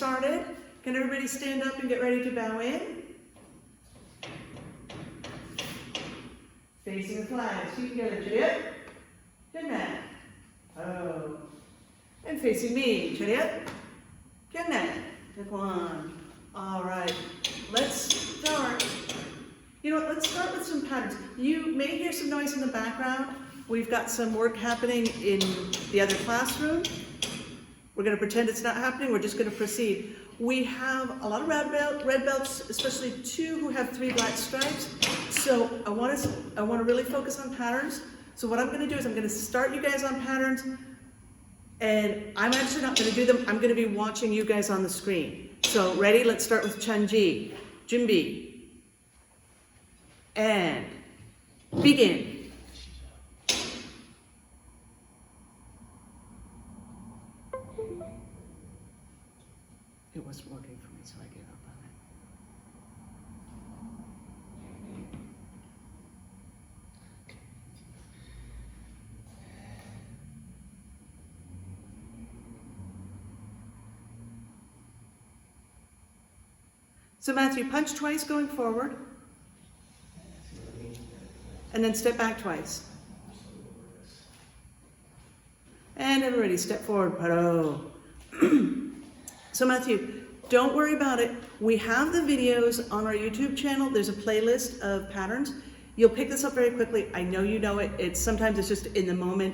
started. Can everybody stand up and get ready to bow in? Facing the flags. Feet together, chariot. Jumnat. Oh. And facing me, chariot. Jumnat. Taekwon. All right. Let's start. You know what? Let's start with some patterns. You may hear some noise in the background. We've got some work happening in the other classroom. We're going to pretend it's not happening. We're just going to proceed. We have a lot of red belts, especially 2 who have 3 black stripes. So I want to really focus on patterns. So what I'm going to do is I'm going to start you guys on patterns, and I'm actually not going to do them. I'm going to be watching you guys on the screen. So ready? Let's start with Chunji. Junbi. And begin. It wasn't working for me, so I gave up on it. So Matthew, punch twice going forward, and then step back twice. And everybody step forward, paro. So Matthew, don't worry about it. We have the videos on our YouTube channel. There's a playlist of patterns. You'll pick this up very quickly. I know you know it. Sometimes it's just in the moment,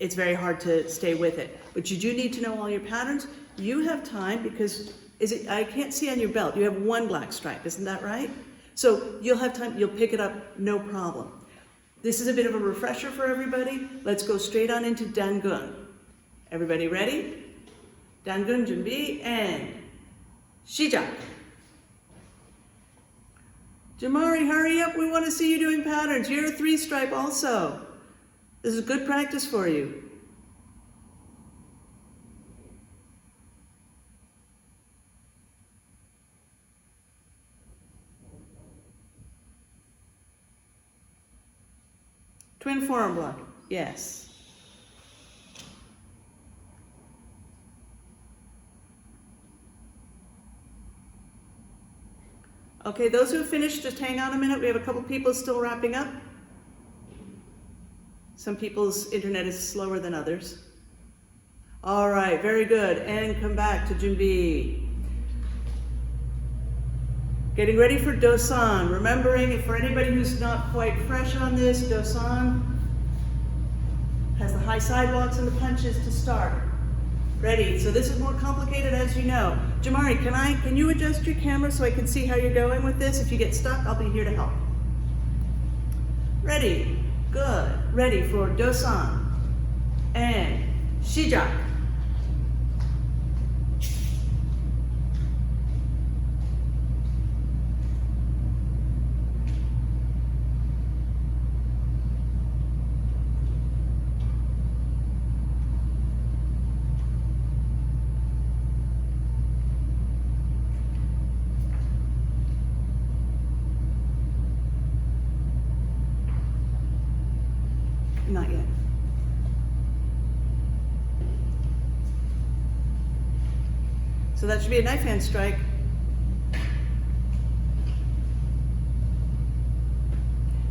it's very hard to stay with it. But you do need to know all your patterns. You have time because, I can't see on your belt, you have 1 black stripe, isn't that right? So you'll have time, you'll pick it up, no problem. This is a bit of a refresher for everybody. Let's go straight on into Dangun. Everybody ready? Dangun, Junbi, and Shijak. Jamari, hurry up. We want to see you doing patterns. You're a 3 stripe also. This is good practice for you. Twin forearm block. Yes. Okay, those who have finished, just hang on a minute. We have a couple people still wrapping up. Some people's internet is slower than others. All right, very good. And come back to Junbi. Getting ready for Dosan. Remembering, for anybody who's not quite fresh on this, Dosan has the high sidewalks and the punches to start. Ready, so this is more complicated as you know. Jamari, can you adjust your camera so I can see how you're going with this? If you get stuck, I'll be here to help. Ready, good. Ready for Dosan. And Shijak. Not yet. So that should be a knife hand strike.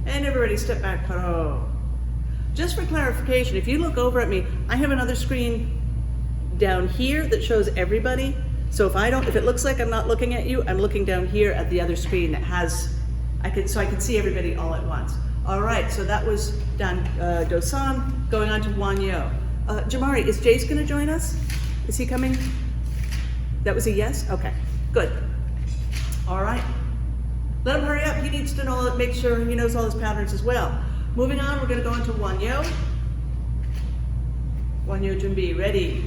And everybody step back, paro. Just for clarification, if you look over at me, I have another screen down here that shows everybody. So if it looks like I'm not looking at you, I'm looking down here at the other screen that has, so I can see everybody all at once. All right, so that was Dosan, going on to Wanyo. Jamari, is Jace gonna join us? Is he coming? That was a yes? Okay, good. All right, let him hurry up. He needs to know, make sure he knows all his patterns as well. Moving on, we're gonna go into Wanyo. Wanyo Junbi, ready.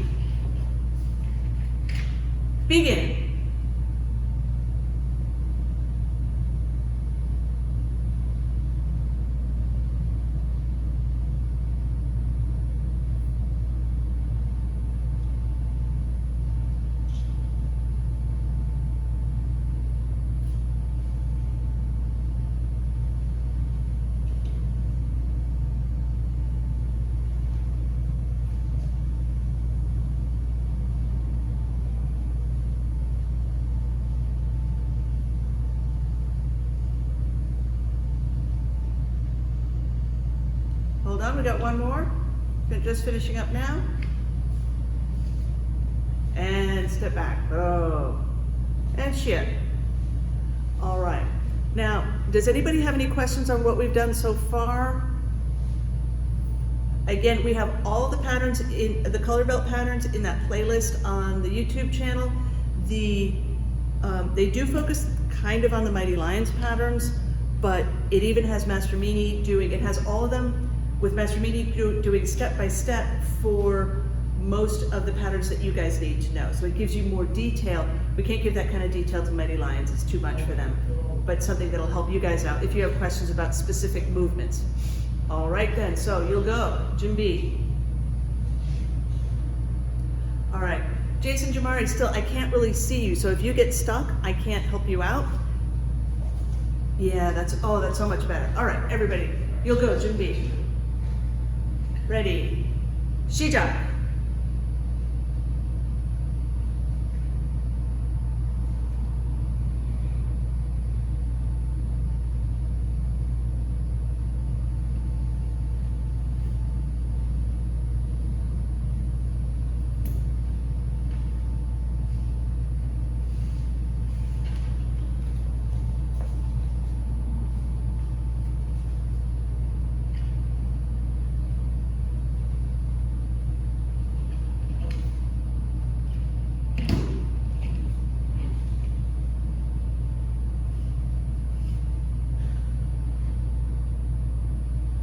Begin. on, we got one more. Just finishing up now. And step back. Oh. And shift. All right. Now, does anybody have any questions on what we've done so far? Again, we have all the patterns in the color belt patterns in that playlist on the YouTube channel. They do focus kind of on the Mighty Lions patterns, but it even has Master Meany doing, it has all of them with Master Meany doing step by step for most of the patterns that you guys need to know. So it gives you more detail. We can't give that kind of detail to Mighty Lions, it's too much for them. But something that'll help you guys out if you have questions about specific movements. All right then, so you'll go, Junbi. All right, Jason Jamari, still, I can't really see you, so if you get stuck, I can't help you out. Yeah, that's so much better. All right, everybody, you'll go, Junbi. Ready, 시작.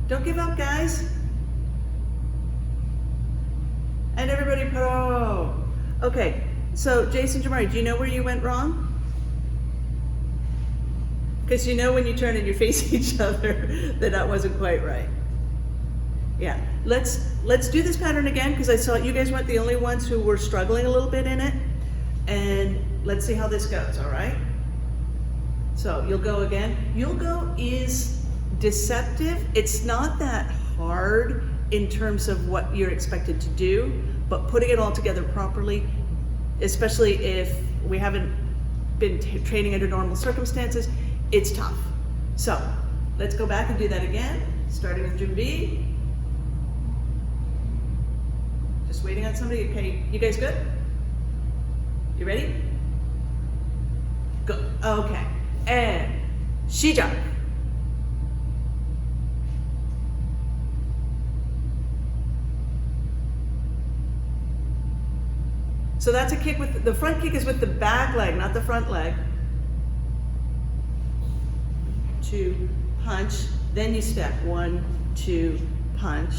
Don't give up, guys. And everybody pro. Okay, so Jason Jamari, do you know where you went wrong? Because you know when you turn and you face each other that wasn't quite right. Yeah, let's do this pattern again because I saw you guys weren't the only ones who were struggling a little bit in it. And let's see how this goes, all right? So you'll go again. You'll go is deceptive. It's not that hard in terms of what you're expected to do, but putting it all together properly, especially if we haven't been training under normal circumstances, it's tough. So let's go back and do that again, starting with Junbi. Just waiting on somebody. Okay, you guys good? You ready? Go. Okay. And 시작. So that's a kick with, the front kick is with the back leg, not the front leg. 2, punch, then you step, 1, 2, punch.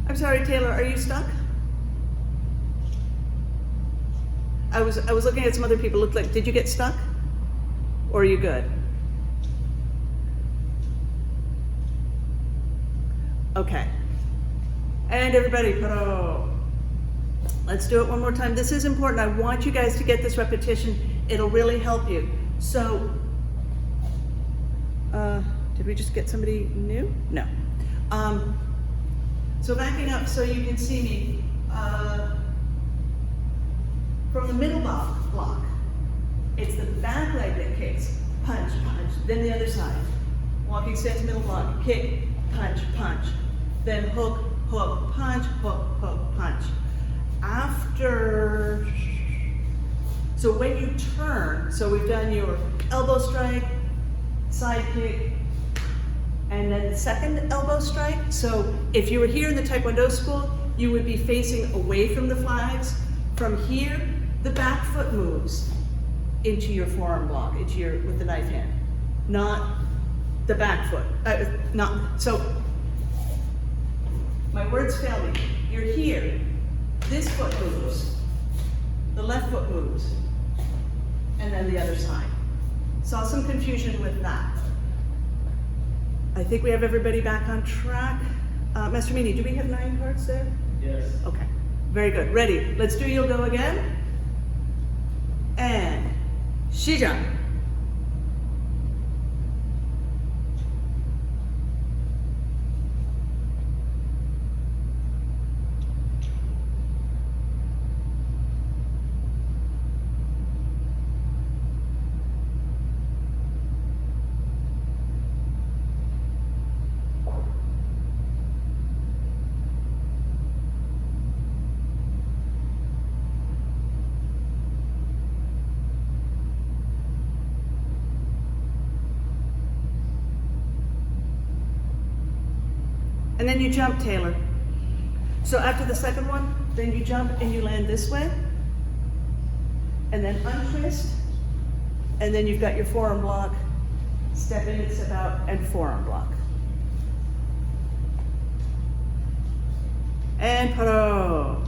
I'm sorry, Taylor, are you stuck? I was looking at some other people, looked like, did you get stuck? Or are you good? Okay. And everybody, pro. Let's do it one more time. This is important. I want you guys to get this repetition. It'll really help you. So, did we just get somebody new? No. So backing up so you can see me, from the middle block, it's the back leg that kicks, punch, punch, then the other side. Walking stance, middle block, kick, punch, punch. Then hook, hook, punch, hook, hook, punch. After, so when you turn, so we've done your elbow strike, side kick, and then the second elbow strike. So if you were here in the Taekwondo school, you would be facing away from the flags. From here, the back foot moves into your forearm block, into your, with the knife hand, not the back foot. So, my words fail me. You're here, this foot moves, the left foot moves, and then the other side. Saw some confusion with that. I think we have everybody back on track. Master Meany, do we have 9 cards there? Yes. Okay, very good. Ready, let's do You'll Go again. 시작. And then you jump, Taylor. So after the second one, then you jump and you land this way. And then untwist. And then you've got your forearm block. Step in and step out and forearm block. And paro.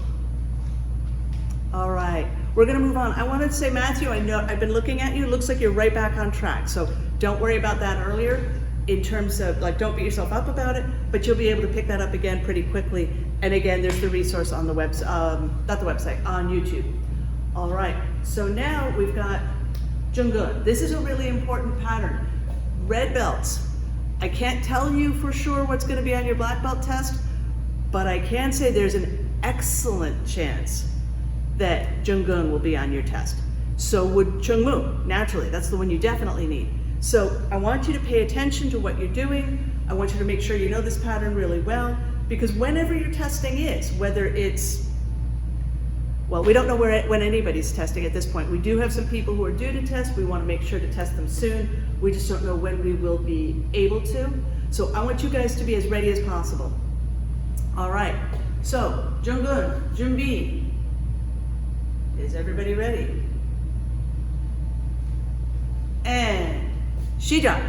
All right, we're gonna move on. I wanted to say, Matthew, I know I've been looking at you. It looks like you're right back on track. So don't worry about that earlier. In terms of, like, don't beat yourself up about it, but you'll be able to pick that up again pretty quickly. And again, there's the resource on the website, not the website, on YouTube. All right, so now we've got Jungun. This is a really important pattern. Red belts. I can't tell you for sure what's gonna be on your black belt test, but I can say there's an excellent chance that Jungun will be on your test. So would Chungmu, naturally, that's the one you definitely need. So I want you to pay attention to what you're doing. I want you to make sure you know this pattern really well, because whenever your testing is, whether it's, well, we don't know when anybody's testing at this point. We do have some people who are due to test. We want to make sure to test them soon. We just don't know when we will be able to. So I want you guys to be as ready as possible. All right, so Jungun, Junbi, is everybody ready? And 시작.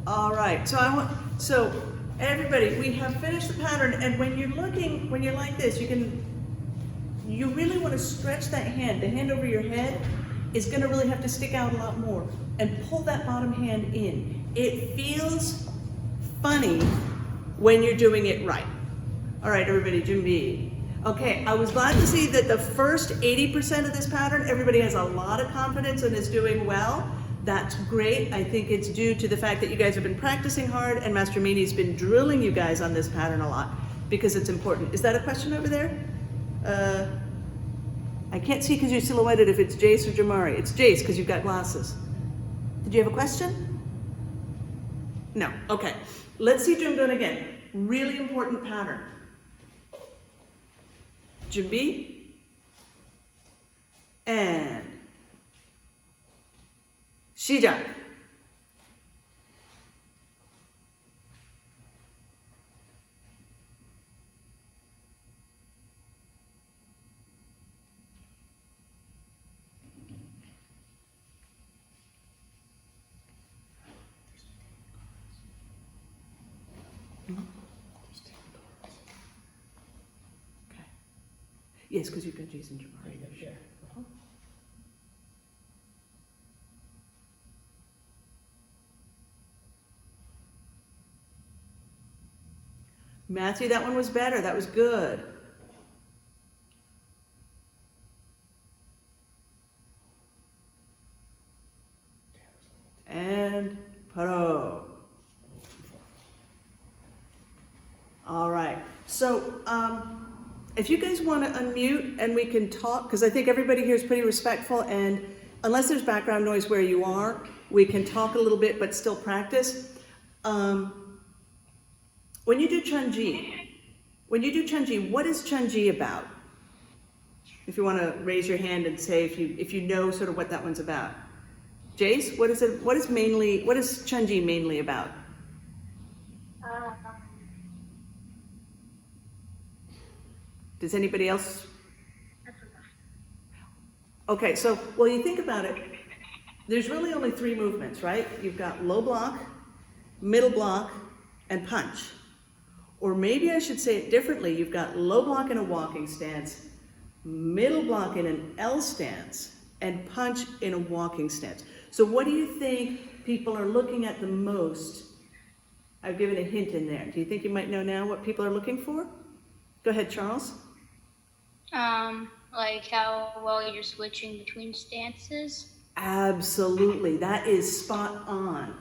All right, so everybody, we have finished the pattern, and when you're looking, when you're like this, you really want to stretch that hand. The hand over your head is gonna really have to stick out a lot more, and pull that bottom hand in. It feels funny when you're doing it right. All right, everybody, Junbi. Okay, I was glad to see that the first 80% of this pattern, everybody has a lot of confidence and is doing well. That's great. I think it's due to the fact that you guys have been practicing hard, and Master Mini's been drilling you guys on this pattern a lot because it's important. Is that a question over there? I can't see because you're silhouetted if it's Jace or Jamari. It's Jace because you've got glasses. Did you have a question? No. Okay. Let's see Jungun again. Really important pattern. Junbi. And 시작. Yes, because you've got Jason Jamari. Sure. Matthew, that one was better. That was good. And paro. All right. So, if you guys want to unmute and we can talk, because I think everybody here is pretty respectful, and unless there's background noise where you are, we can talk a little bit but still practice. When you do Chunji, what is Chunji about? If you want to raise your hand and say if you know sort of what that one's about. Jace, what is it? What is Chunji mainly about? Does anybody else? Okay, so, well, you think about it, there's really only 3 movements, right? You've got low block, middle block, and punch. Or maybe I should say it differently. You've got low block in a walking stance, middle block in an L stance, and punch in a walking stance. So what do you think people are looking at the most? I've given a hint in there. Do you think you might know now what people are looking for? Go ahead, Charles. Like how well you're switching between stances? Absolutely, that is spot on.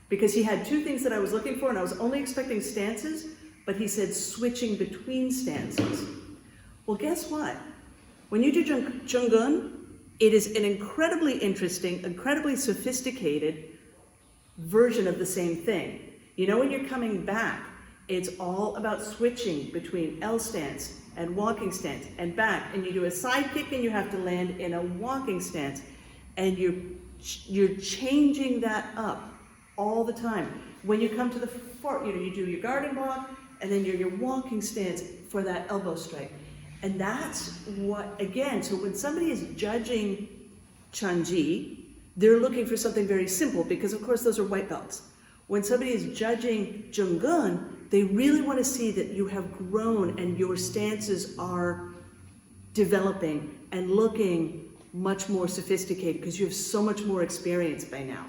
Because he had 2 things that I was looking for, and I was only expecting stances, but he said switching between stances. Well, guess what? When you do Junggun, it is an incredibly interesting, incredibly sophisticated version of the same thing. You know, when you're coming back, it's all about switching between L stance and walking stance and back, and you do a side kick and you have to land in a walking stance, and you're changing that up all the time. When you come to the fort, you do your guard and block, and then your walking stance for that elbow strike. And that's what, again, so when somebody is judging Chunji, they're looking for something very simple, because of course those are white belts. When somebody is judging Junggun, they really want to see that you have grown and your stances are developing and looking much more sophisticated because you have so much more experience by now.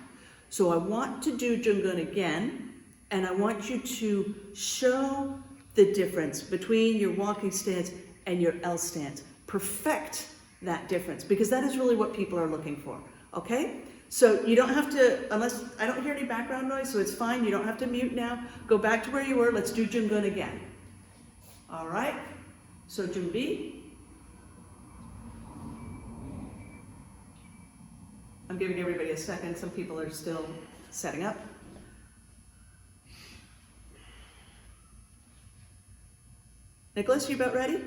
So I want to do Junggun again, and I want you to show the difference between your walking stance and your L stance. Perfect that difference, because that is really what people are looking for, okay? So you don't have to, unless, I don't hear any background noise, so it's fine, you don't have to mute now. Go back to where you were, let's do Junggun again. All right, so Junbi. I'm giving everybody a second, some people are still setting up. Nicholas, you about ready?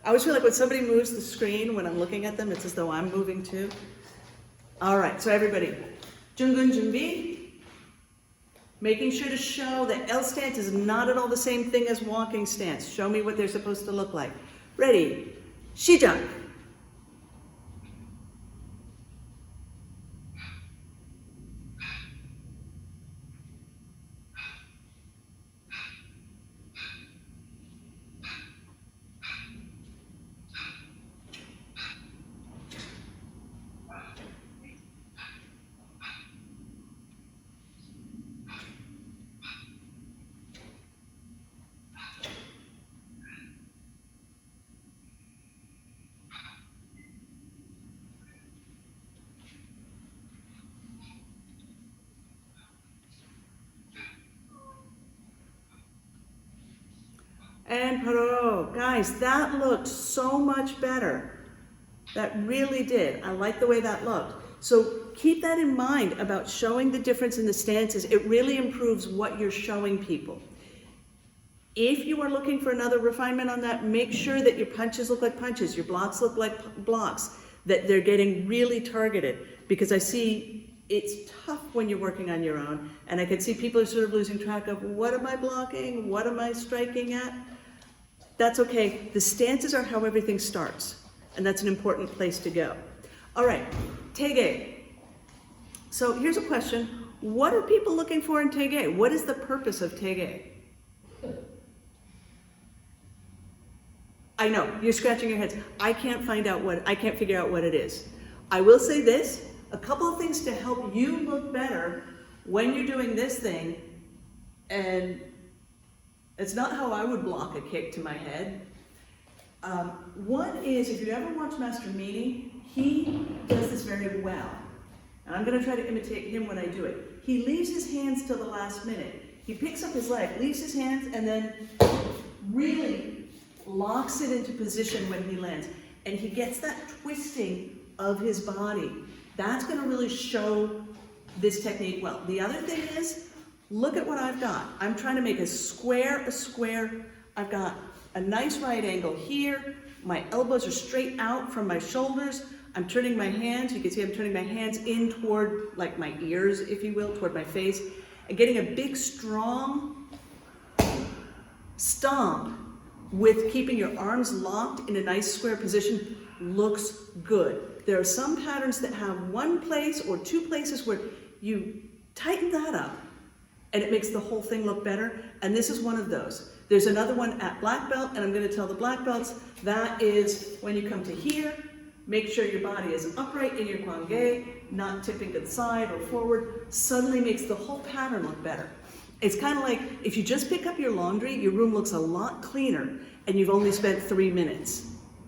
I always feel like when somebody moves the screen, when I'm looking at them, it's as though I'm moving too. All right, so everybody, Junggun Junbi, making sure to show that L stance is not at all the same thing as walking stance. Show me what they're supposed to look like. Ready, Shijang. And Paro, guys, that looked so much better. That really did. I like the way that looked. So keep that in mind about showing the difference in the stances. It really improves what you're showing people. If you are looking for another refinement on that, make sure that your punches look like punches, your blocks look like blocks, that they're getting really targeted, because I see it's tough when you're working on your own, and I can see people are sort of losing track of what am I blocking, what am I striking at? That's okay. The stances are how everything starts, and that's an important place to go. All right, Taege. So here's a question. What are people looking for in Taege? What is the purpose of Taege? I know, you're scratching your heads. I can't figure out what it is. I will say this, a couple of things to help you look better when you're doing this thing, and it's not how I would block a kick to my head. One is, if you ever watch Master Meany, he does this very well. And I'm gonna try to imitate him when I do it. He leaves his hands till the last minute. He picks up his leg, leaves his hands, and then really locks it into position when he lands. And he gets that twisting of his body. That's gonna really show this technique well. The other thing is, Look at what I've got. I'm trying to make a square. I've got a nice right angle here. My elbows are straight out from my shoulders. I'm turning my hands. You can see I'm turning my hands in toward like my ears, if you will, toward my face. And getting a big, strong stomp with keeping your arms locked in a nice square position looks good. There are some patterns that have one place or two places where you tighten that up and it makes the whole thing look better. And this is one of those. There's another one at black belt, and I'm going to tell the black belts, that is when you come to here, make sure your body is upright in your kwon, not tipping to the side or forward. Suddenly makes the whole pattern look better. It's kind of like if you just pick up your laundry, your room looks a lot cleaner and you've only spent 3 minutes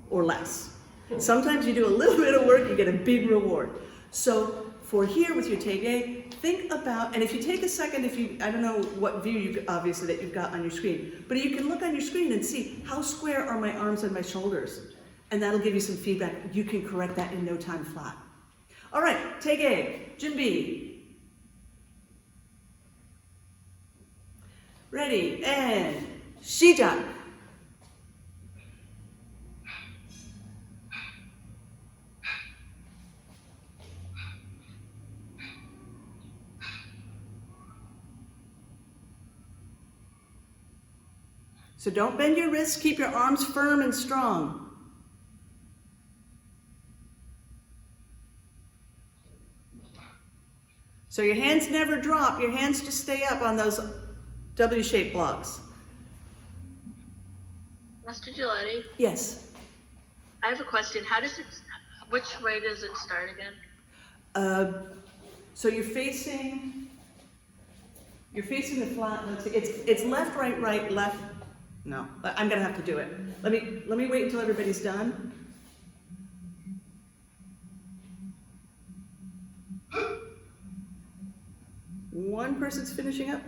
or less. Sometimes you do a little bit of work, you get a big reward. So for here with your taege, think about, and if you take a second, I don't know what view obviously that you've got on your screen, but you can look on your screen and see how square are my arms and my shoulders. And that'll give you some feedback. You can correct that in no time flat. All right, taege, 준비. Ready, and 시작. So don't bend your wrists, keep your arms firm and strong. So your hands never drop, your hands just stay up on those W-shaped blocks. Master Gelati, Yes. I have a question. Which way does it start again? So you're facing the flat. Let's see, it's left, right, left. No, I'm gonna have to do it. Let me wait until everybody's done. One person's finishing up.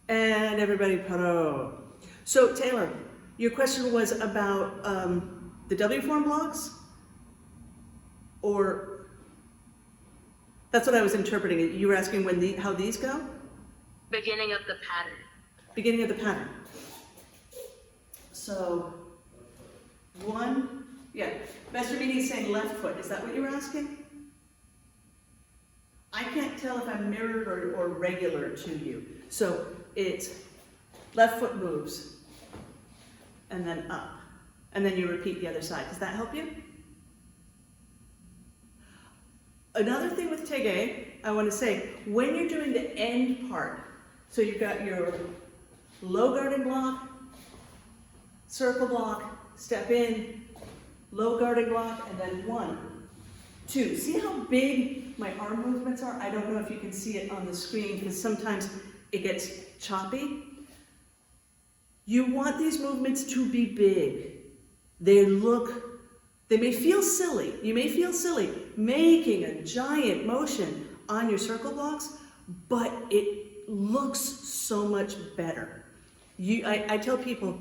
And everybody paro. So Taylor, your question was about the W form blocks? Or that's what I was interpreting. You were asking how these go? Beginning of the pattern. Beginning of the pattern. So, Master Meany is saying left foot. Is that what you were asking? I can't tell if I'm mirrored or regular to you. So it's left foot moves, and then up, and then you repeat the other side. Does that help you? Another thing with taege, I want to say, when you're doing the end part, so you've got your low guarding block, circle block, step in, low guarding block, and then 1, 2. See how big my arm movements are? I don't know if you can see it on the screen because sometimes it gets choppy. You want these movements to be big. They may feel silly. You may feel silly making a giant motion on your circle blocks, but it looks so much better. I tell people,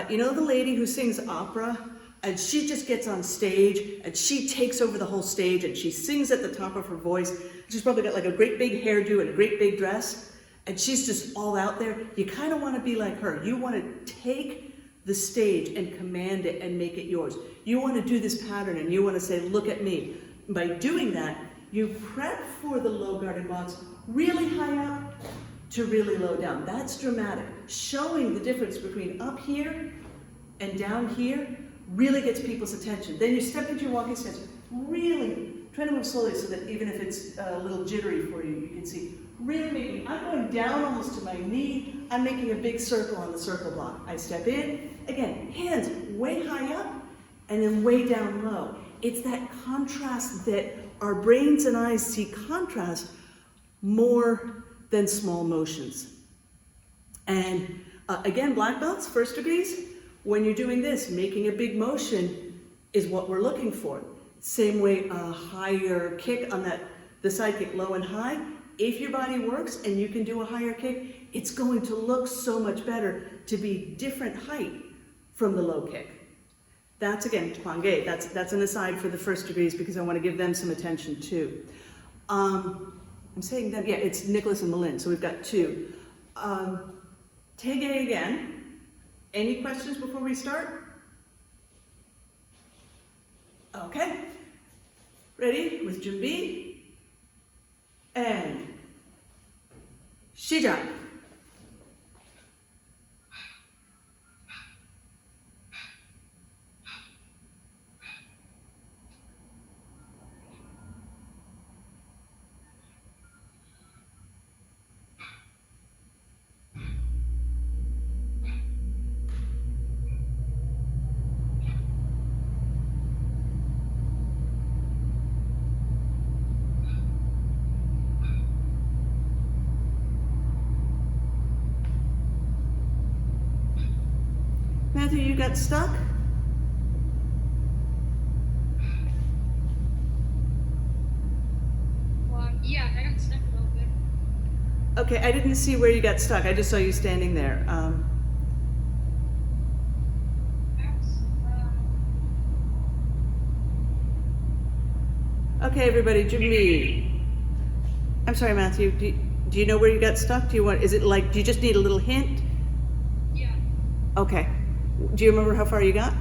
you know the lady who sings opera and she just gets on stage and she takes over the whole stage and she sings at the top of her voice. She's probably got like a great big hairdo and a great big dress and she's just all out there. You kind of want to be like her. You want to take the stage and command it and make it yours. You want to do this pattern and you want to say, look at me. By doing that, you prep for the low guarded blocks really high up to really low down. That's dramatic. Showing the difference between up here and down here really gets people's attention. Then you step into your walking stance, really try to move slowly so that even if it's a little jittery for you, you can see. Really making, I'm going down almost to my knee, I'm making a big circle on the circle block. I step in, again, hands way high up and then way down low. It's that contrast that our brains and eyes see contrast more than small motions. And again, black belts, first degrees, when you're doing this, making a big motion is what we're looking for. Same way, a higher kick on the side kick, low and high. If your body works and you can do a higher kick, it's going to look so much better to be different height from the low kick. That's again, Taekwon-do. That's an aside for the first degrees because I want to give them some attention too. I'm saying that, yeah, it's Nicholas and Malin, so we've got two. Tae again. Any questions before we start? Okay. Ready? With 준비. And 시작. Matthew, you got stuck? Yeah, I got stuck a little bit. Okay, I didn't see where you got stuck. I just saw you standing there. Okay, everybody, Jimmy. I'm sorry, Matthew. Do you know where you got stuck? Is it like, do you just need a little hint? Yeah. Okay. Do you remember how far you got?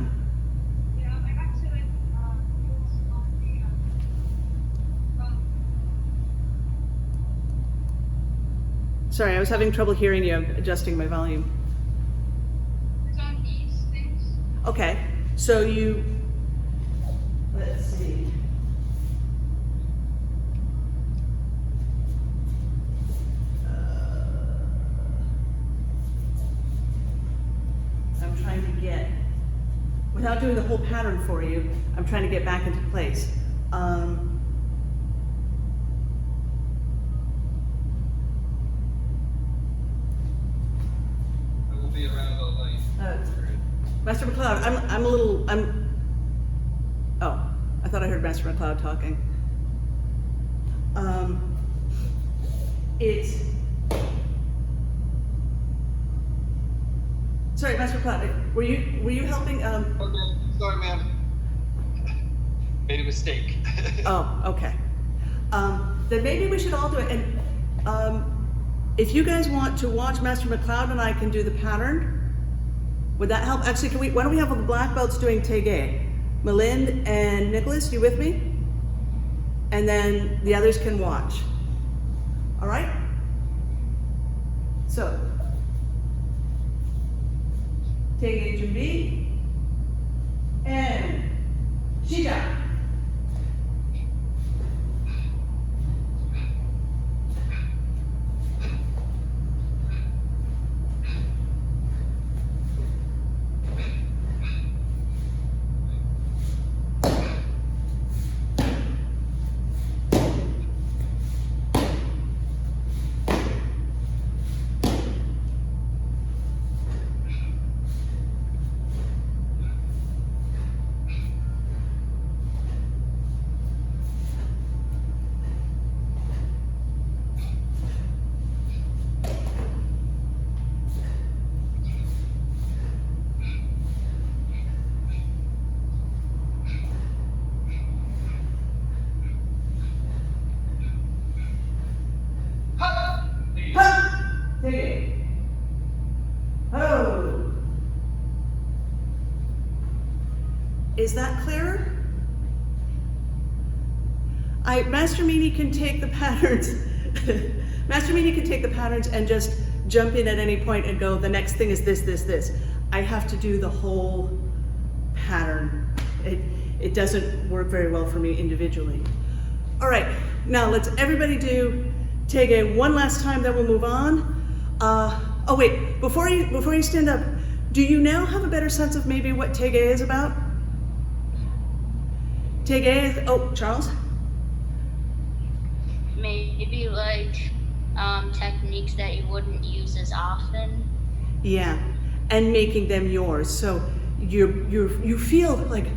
Yeah, I got to it. It was on the. Sorry, I was having trouble hearing you. I'm adjusting my volume. It's on these things. Okay, so let's see. I'm trying to get, without doing the whole pattern for you, I'm trying to get back into place. Be around all night. Master McLeod, oh, I thought I heard Master McLeod talking. Sorry, Master McLeod, were you helping? Okay, sorry, ma'am. Made a mistake. Oh, okay. Then maybe we should all do it. And if you guys want to watch Master McLeod and I can do the pattern, would that help? Actually, why don't we have all the black belts doing Tae-ge? Malind and Nicholas, you with me? And then the others can watch. All right? So, Tae-ge 준비, and 시작. Oh. Is that clearer? Master Meany can take the patterns. Master Meany can take the patterns and just jump in at any point and go, the next thing is this, this, this. I have to do the whole pattern. It doesn't work very well for me individually. All right, now let's everybody do Tae-ge one last time, then we'll move on. Oh wait, before you stand up, do you now have a better sense of maybe what Tae-ge is about? Tae-ge is, oh, Charles? Maybe like techniques that you wouldn't use as often. Yeah, and making them yours. So you feel like,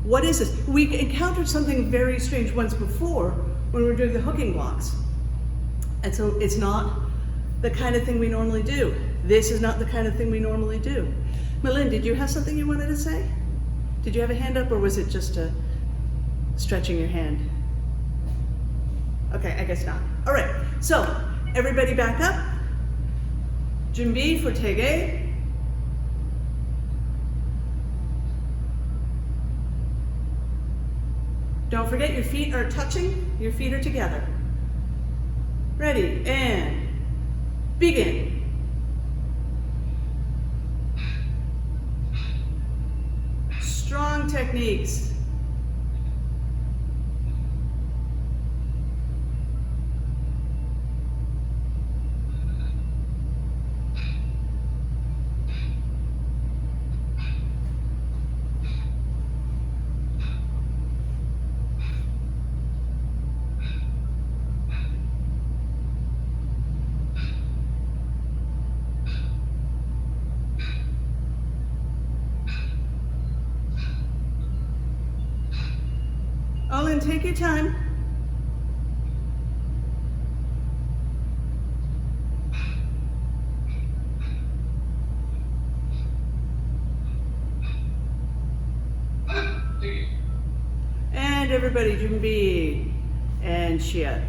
what is this? We encountered something very strange once before when we were doing the hooking blocks. And so it's not the kind of thing we normally do. This is not the kind of thing we normally do. Malin, did you have something you wanted to say? Did you have a hand up or was it just stretching your hand? Okay, I guess not. All right, so everybody back up. 준비 for taege. Don't forget your feet are touching, your feet are together. Ready, and begin. Strong techniques. Olin, take your time. And everybody, 준비 and Shia.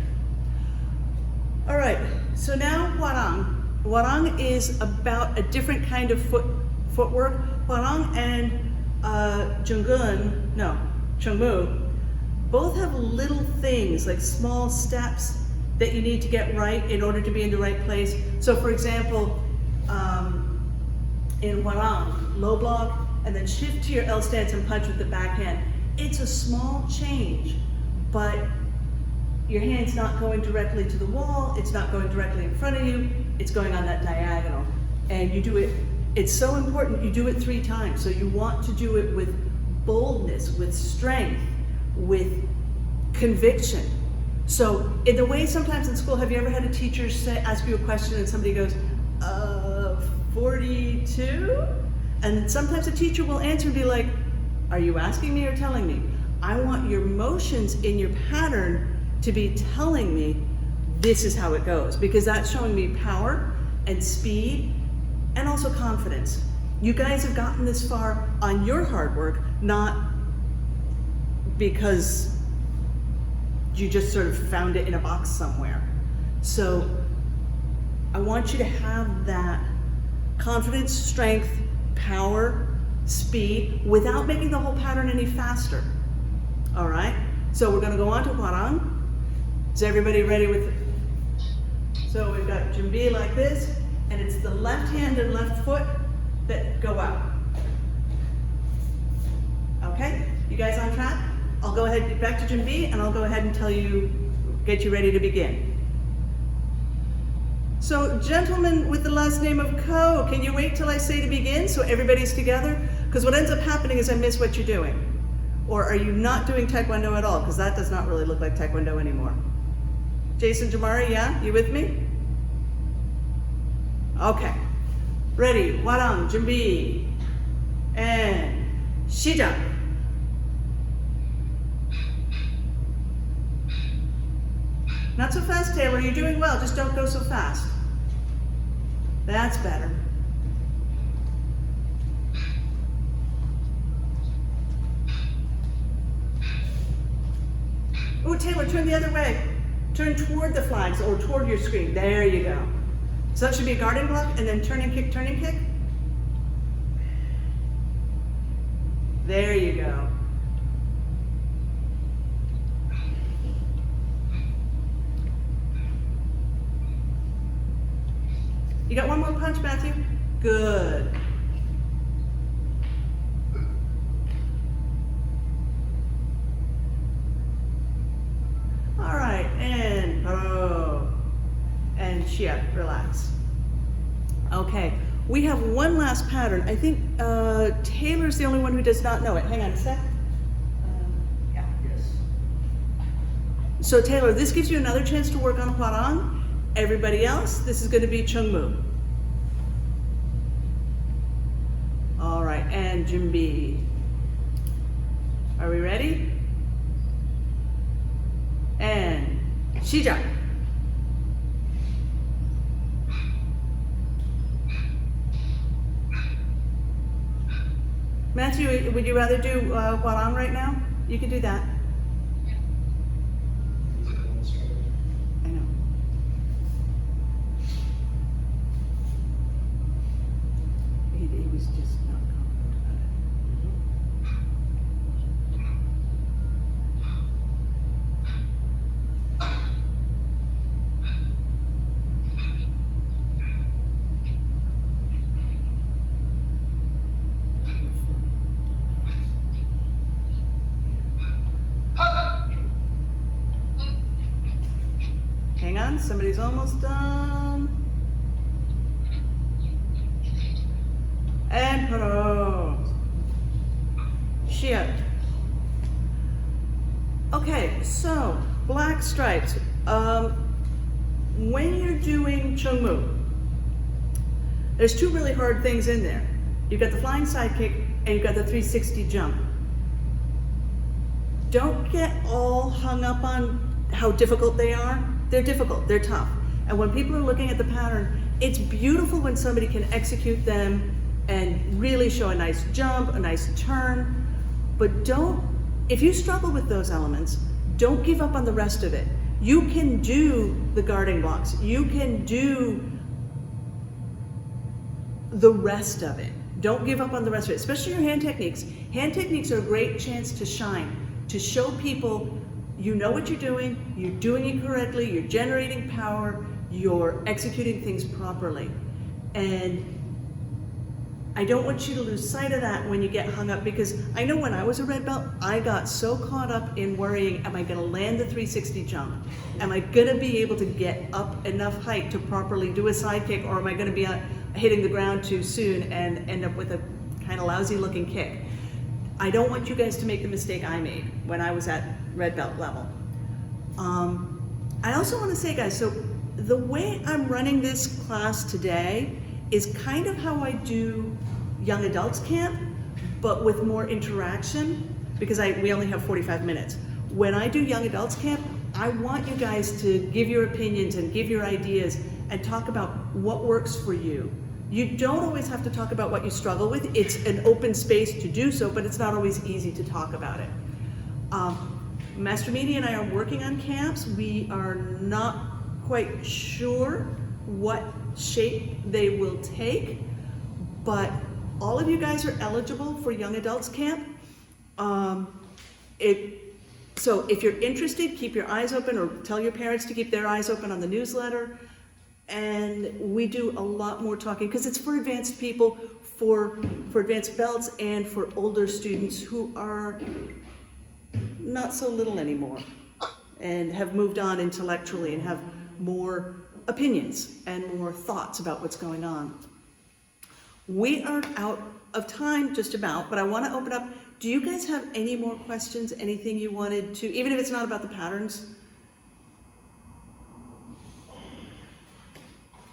All right, so now Hwarang. Hwarang is about a different kind of footwork. Hwarang and Chungmu, both have little things like small steps that you need to get right in order to be in the right place. So for example, in Hwarang, low block, and then shift to your L stance and punch with the back hand. It's a small change, but your hand's not going directly to the wall, it's not going directly in front of you, it's going on that diagonal. And you do it, it's so important, you do it 3 times. So you want to do it with boldness, with strength, with conviction. So in the way sometimes in school, have you ever had a teacher ask you a question and somebody goes, 42? And sometimes a teacher will answer and be like, are you asking me or telling me? I want your motions in your pattern to be telling me this is how it goes, because that's showing me power and speed and also confidence. You guys have gotten this far on your hard work, not because you just sort of found it in a box somewhere. So I want you to have that confidence, strength, power, speed, without making the whole pattern any faster. All right, so we're gonna go on to Hwarang. Is everybody ready with it? So we've got 준비 like this, and it's the left hand and left foot that go out. Okay, you guys on track? I'll go ahead, back to 준비, and I'll go ahead and get you ready to begin. So gentlemen with the last name of Ko, can you wait till I say to begin so everybody's together? Because what ends up happening is I miss what you're doing. Or are you not doing Taekwondo at all? Because that does not really look like Taekwondo anymore. Jason, Jamari, yeah? You with me? Okay. Ready, Hwarang, 준비, and 시작. Not so fast, Taylor, you're doing well, just don't go so fast. That's better. Oh, Taylor, turn the other way. Turn toward the flags or toward your screen. There you go. So that should be a guarding block, and then turning kick, turning kick. There you go. You got one more punch, Matthew? Good. All right, and Shia, relax. Okay, we have one last pattern. I think Taylor's the only one who does not know it. Hang on a sec. Yeah, yes. So Taylor, this gives you another chance to work on Hwarang. Everybody else, this is going to be Chungmu. All right, and 준비. Are we ready? And 시작. Matthew, would you rather do kwon right now? You can do that. I know. He was just not confident about it. Hang on, somebody's almost done. And pros. Shit. Okay, so black stripes. When you're doing Chungmu, there's two really hard things in there. You've got the flying side kick and you've got the 360 jump. Don't get all hung up on how difficult they are. They're difficult, they're tough. And when people are looking at the pattern, it's beautiful when somebody can execute them and really show a nice jump, a nice turn. But if you struggle with those elements, don't give up on the rest of it. You can do the guarding blocks. You can do the rest of it. Don't give up on the rest of it, especially your hand techniques. Hand techniques are a great chance to shine, to show people you know what you're doing it correctly, you're generating power, you're executing things properly. And I don't want you to lose sight of that when you get hung up, because I know when I was a red belt, I got so caught up in worrying, am I gonna land the 360 jump? Am I gonna be able to get up enough height to properly do a side kick, or am I gonna be hitting the ground too soon and end up with a kind of lousy looking kick? I don't want you guys to make the mistake I made when I was at red belt level. I also want to say, guys, so the way I'm running this class today is kind of how I do young adults camp, but with more interaction, because we only have 45 minutes. When I do young adults camp, I want you guys to give your opinions and give your ideas and talk about what works for you. You don't always have to talk about what you struggle with. It's an open space to do so, but it's not always easy to talk about it. Master Media and I are working on camps. We are not quite sure what shape they will take, but all of you guys are eligible for young adults camp. So if you're interested, keep your eyes open, or tell your parents to keep their eyes open on the newsletter. And we do a lot more talking, because it's for advanced people, for advanced belts, and for older students who are not so little anymore and have moved on intellectually and have more opinions and more thoughts about what's going on. We are out of time just about, but I want to open up. Do you guys have any more questions? Anything you wanted to, even if it's not about the patterns?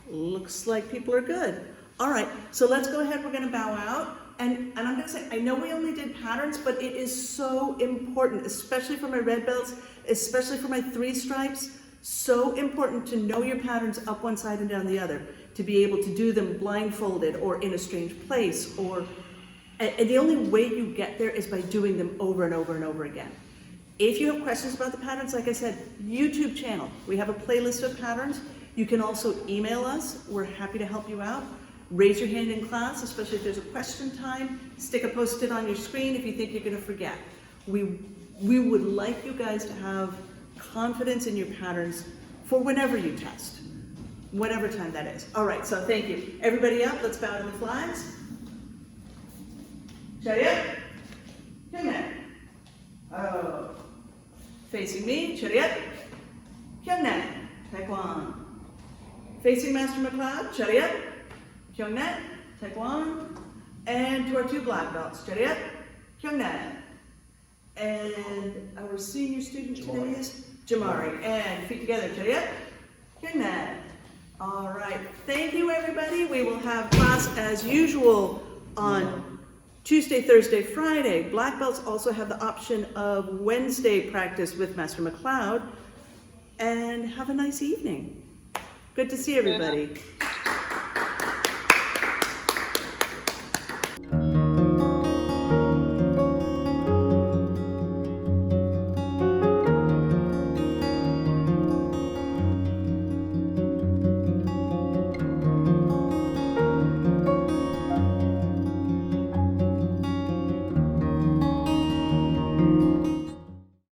Looks like people are good. All right, so let's go ahead. We're going to bow out. And I'm going to say, I know we only did patterns, but it is so important, especially for my red belts, especially for my 3 stripes, so important to know your patterns up one side and down the other, to be able to do them blindfolded or in a strange place, and the only way you get there is by doing them over and over and over again. If you have questions about the patterns, like I said, YouTube channel, we have a playlist of patterns. You can also email us. We're happy to help you out. Raise your hand in class, especially if there's a question time. Stick a post-it on your screen if you think you're going to forget. We would like you guys to have confidence in your patterns for whenever you test, whatever time that is. All right, so thank you. Everybody up, let's bow to the flags. Chariot, Kyungnae. Oh. Facing me, Chariot, Kyungnae, Taekwon. Facing Master McLeod, Chariot, Kyungnae, Taekwon. And to our 2 black belts, Chariot, Kyungnae. And our senior student today is Jamari. And feet together, Chariot, Kyungnae. All right, thank you everybody. We will have class as usual on Tuesday, Thursday, Friday. Black belts also have the option of Wednesday practice with Master McLeod. And have a nice evening. Good to see everybody.